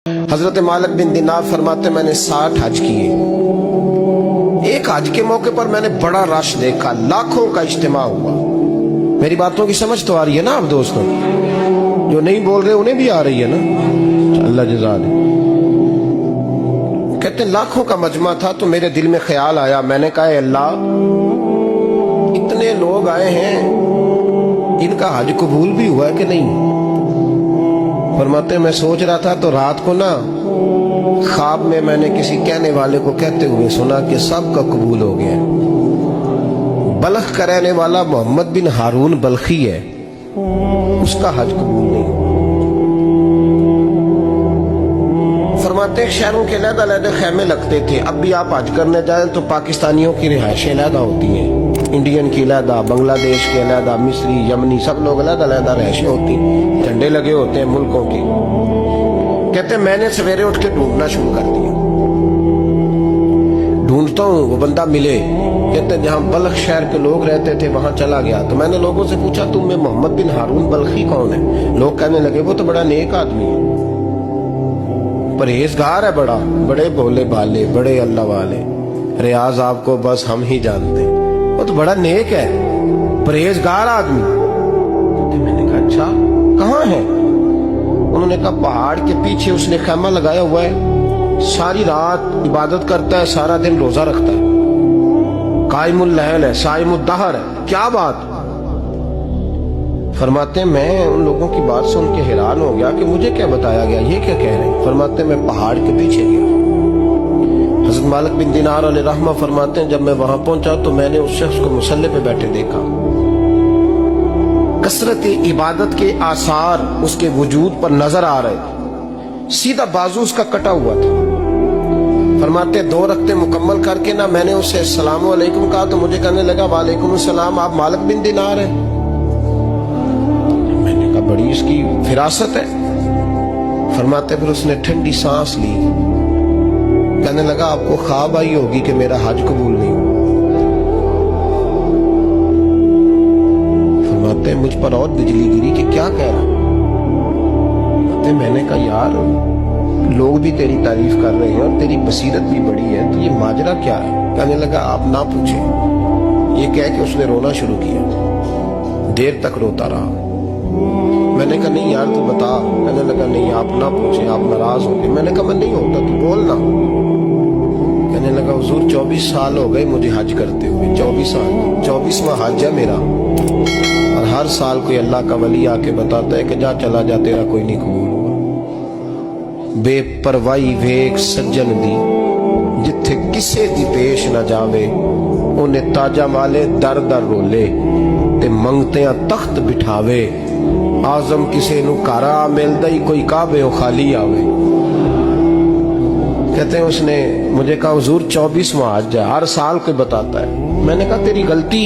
हजरत मालिक बिन दिनार फरमाते मैंने 60 हज किए। एक हज के मौके पर मैंने बड़ा रश देखा, लाखों का इज्तिमा हुआ। मेरी बातों की समझ तो आ रही है ना आप दोस्तों? जो नहीं बोल रहे उन्हें भी आ रही है ना? अल्लाह जज़ा दे। कहते लाखों का मजमा था तो मेरे दिल में ख्याल आया, मैंने कहा अल्लाह इतने लोग आए हैं, इनका हज कबूल भी हुआ है कि नहीं? फरमाते मैं सोच रहा था तो रात को ना ख्वाब में मैंने किसी कहने वाले को कहते हुए सुना कि सबका कबूल हो गया। बल्ख का रहने वाला मोहम्मद बिन हारून बल्खी है, उसका हज कबूल नहीं। फरमाते शहरों के अलग-अलग खेमे लगते थे। अब भी आप हज करने जाए तो पाकिस्तानियों की रिहाइशें अलग होती हैं, इंडियन की अलग, बांग्लादेश के अलग, मिस्री, यमनी, सब लोग अलग-अलग रिहाइशें होती, झंडे लगे होते हैं मुल्कों के। कहते मैंने सवेरे उठ के ढूंढना शुरू कर दिया, ढूंढता हूँ वो बंदा मिले। कहते जहाँ बल्ख शहर के लोग रहते थे वहां चला गया तो मैंने लोगों से पूछा तुम में मोहम्मद बिन हारून बल्खी कौन है? लोग कहने लगे वो तो बड़ा नेक आदमी है, परहेजगार है, बड़े भोले भाले, बड़े अल्लाह वाले, रियाज आपको बस हम ही जानते, वो तो बड़ा नेक है, परहेजगार आदमी। मैंने कहा अच्छा कहाँ है? उन्होंने कहा पहाड़ के पीछे उसने खैमा लगाया हुआ है, सारी रात इबादत करता है, सारा दिन रोजा रखता है, कायमुल लैल है, साइमुद दहर है। क्या बात? फरमाते मैं उन लोगों की बात सुन के हैरान हो गया कि मुझे क्या बताया गया, ये क्या कह रहे हैं? फरमाते मैं पहाड़ के पीछे गया। हज़रत मालिक बिन दिनार अलैहि रहमा फरमाते हैं जब मैं वहां पहुंचा तो मैंने उस शख्स को मुसल्ले पे बैठे देखा। कसरत इबादत के आसार उसके वजूद पर नजर आ रहे, सीधा बाजू उसका कटा हुआ था। फरमाते 2 रकते मुकम्मल करके ना मैंने उसे अस्सलाम वालेकुम कहा तो मुझे कहने लगा वालेकुम अस्सलाम, आप मालिक बिन दिनार हैं? मैंने कहा बड़ी इसकी फिरासत है। फरमाते फिर उसने ठंडी सांस ली, कहने लगा आपको ख्वाब आई होगी कि मेरा हज कबूल नहीं हुआ। फरमाते मुझ पर और बिजली गिरी कि क्या कह रहा? मैंने कहा यार लोग भी तेरी तारीफ कर रहे हैं और तेरी बसीरत भी बड़ी है, तो ये माजरा क्या है? कहने लगा आप ना पूछे। ये कह के उसने रोना शुरू किया, देर तक रोता रहा। मैंने कहा नहीं यार तू बता। कहने लगा नहीं आप ना पूछे, आप नाराज हो गए। मैंने कहा मैं नहीं होता, तू बोलना। कहने लगा हुजूर 24 साल हो गए मुझे हज करते हुए, 24 साल, 24वां हज है मेरा, और हर साल कोई अल्लाह का वली आके बताता है कि जा चला जा तेरा कोई नहीं कबूल हुआ। बेपरवाही वेख सज्जन दी जिथे किसे दी पेश न जावे, उन्हें ताजा माले दर दर रोले ते मंगतियां तख्त बिठावे, आजम किसे नु कारा मिलदा ही कोई काबे खाली आवे। कहते हैं उसने मुझे कहा हुजूर 24वां हज है, हर साल कोई बताता है। मैंने कहा तेरी गलती।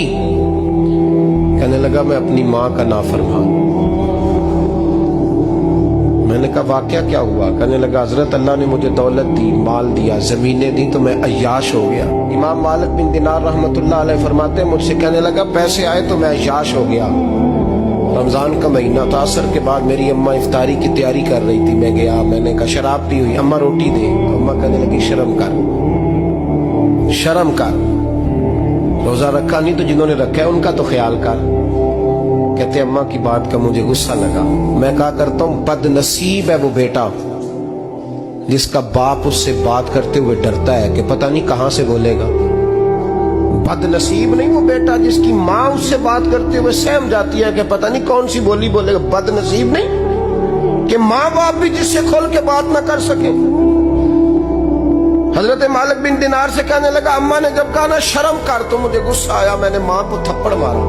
कहने लगा मैं अपनी माँ का नाफरमान। मैंने कहा वाकया क्या हुआ? कहने लगा हजरत अल्लाह ने मुझे दौलत दी, माल दिया, जमीनें दी तो मैं अय्याश हो गया। इमाम मालिक बिन दिनार रहमतुल्लाह अलैह फरमाते हैं मुझसे कहने लगा पैसे आए तो मैं अय्याश हो गया। रमजान का महीना था, असर के बाद मेरी अम्मा इफ्तारी की तैयारी कर रही थी, मैं गया, मैंने कहा शराब पी हुई, अम्मा रोटी दे। अम्मा कहने लगी शर्म कर, शर्म कर, रोजा रखा नहीं तो जिन्होंने रखा है उनका तो ख्याल कर। कहते अम्मा की बात का मुझे गुस्सा लगा। मैं कहा करता हूं बदनसीब है वो बेटा जिसका बाप उससे बात करते हुए डरता है कि पता नहीं कहां से बोलेगा। बदनसीब नहीं वो बेटा जिसकी माँ उससे बात करते हुए सहम जाती है कि पता नहीं कौन सी बोली बोलेगा। बदनसीब नहीं कि माँ बाप भी जिससे खोल के बात ना कर सके। हजरत मालिक बिन दिनार से कहने लगा अम्मा ने जब कहा ना शर्म कर तो मुझे गुस्सा आया, मैंने माँ को थप्पड़ मारा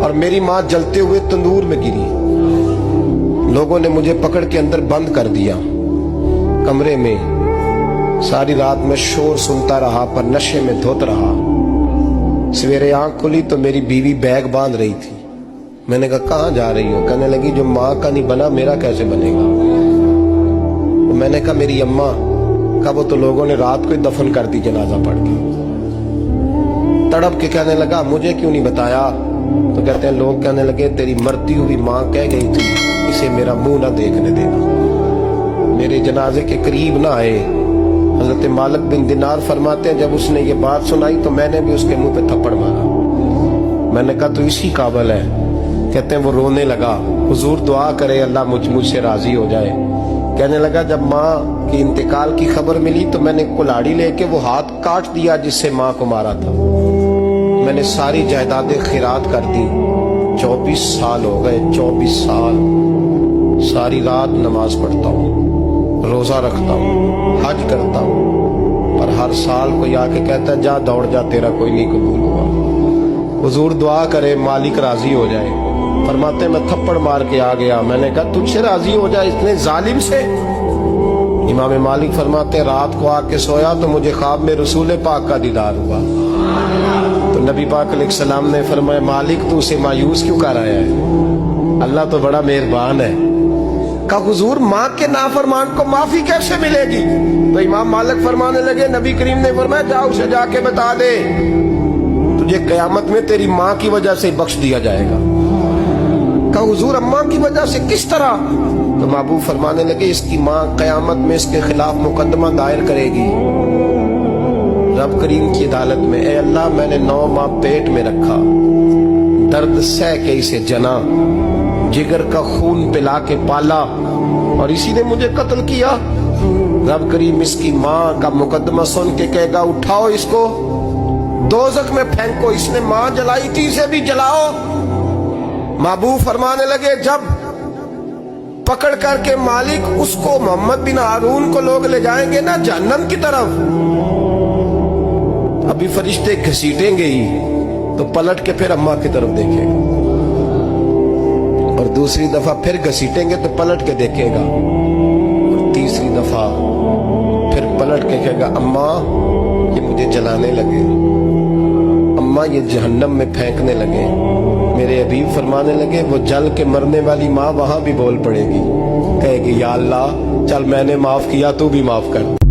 और मेरी माँ जलते हुए तंदूर में गिरी। लोगों ने मुझे पकड़ के अंदर बंद कर दिया कमरे में। सारी रात में शोर सुनता रहा पर नशे में धुत रहा। सवेरे आंख खुली तो मेरी बीवी बैग बांध रही थी। मैंने कहा कहाँ जा रही हो? कहने लगी जो माँ का नहीं बना मेरा कैसे बनेगा? तो मैंने कहा मेरी अम्मा का वो तो लोगों ने रात को ही दफन कर दी जनाजा पढ़ के। तड़प के कहने लगा मुझे क्यों नहीं बताया? तो कहते हैं लोग कहने लगे तेरी मरती हुई माँ कह गई थी इसे मेरा मुंह ना देखने देना। जनाजे के करीब ना आए। हजरत मालिक बिन दिनार फरमाते हैं, जब उसने ये बात सुनाई तो मैंने भी उसके मुंह पे थप्पड़ मारा। मैंने कहा तो इसी काबिल है। कहते हैं वो रोने लगा, हुजूर दुआ करे अल्लाह मुझसे राजी हो जाए। कहने लगा जब माँ की इंतकाल की खबर मिली तो मैंने कुल्हाड़ी लेके वो हाथ काट दिया जिससे माँ को मारा था। मैंने सारी जायदादें खिरात कर दी। 24 साल हो गए, 24 साल। सारी रात नमाज पढ़ता हूँ, रोजा रखता हूँ, हज करता हूँ, पर हर साल कोई आके कहता है जा दौड़ जा, तेरा कोई नहीं कबूल हुआ। हुजूर दुआ करे मालिक राजी हो जाए। फरमाते मैं थप्पड़ मार के आ गया। मैंने कहा तुझसे राजी हो जाए इतने जालिम से? इमाम मालिक फरमाते रात को आके सोया तो मुझे ख्वाब में रसूल पाक का दीदार हुआ। तो नबी पाक अलैहिस्सलाम ने फरमाया मालिक तू उसे मायूस क्यों कर आया है? अल्लाह तो बड़ा मेहरबान है। कहा हुजूर माँ के नाफरमान को माफी कैसे मिलेगी? तो इमाम मालिक फरमाने लगे नबी करीम ने फरमाया जाओ उसे जाके बता दे तुझे कयामत में तेरी माँ की वजह से बख्श दिया जाएगा। कहा हुजूर अम्मा की वजह से किस तरह? तो महबूब फरमाने लगे इसकी माँ कयामत में इसके खिलाफ मुकदमा दायर करेगी रब करीम की अदालत में। ए अल्लाह मैंने 9 माह पेट में रखा, दर्द सह के इसे जना, जिगर का खून पिला के पाला और इसी ने मुझे कत्ल किया। रब करीम इसकी माँ का मुकदमा सुन के कहेगा उठाओ इसको दोज़ख में फेंको, इसने माँ जलाई थी इसे भी जलाओ। महबूब फरमाने लगे जब पकड़ करके मालिक उसको मोहम्मद बिन हारून को लोग ले जाएंगे ना जहन्नम की तरफ, अभी फरिश्ते घसीटेंगे ही तो पलट के फिर अम्मा की तरफ देखेगा और दूसरी दफा फिर घसीटेंगे तो पलट के देखेगा और तीसरी दफा फिर पलट के कहेगा अम्मा ये मुझे जलाने लगे, अम्मा ये जहन्नम में फेंकने लगे। मेरे हबीब फरमाने लगे वो जल के मरने वाली माँ वहां भी बोल पड़ेगी, कहेगी या अल्लाह चल मैंने माफ किया तू भी माफ कर।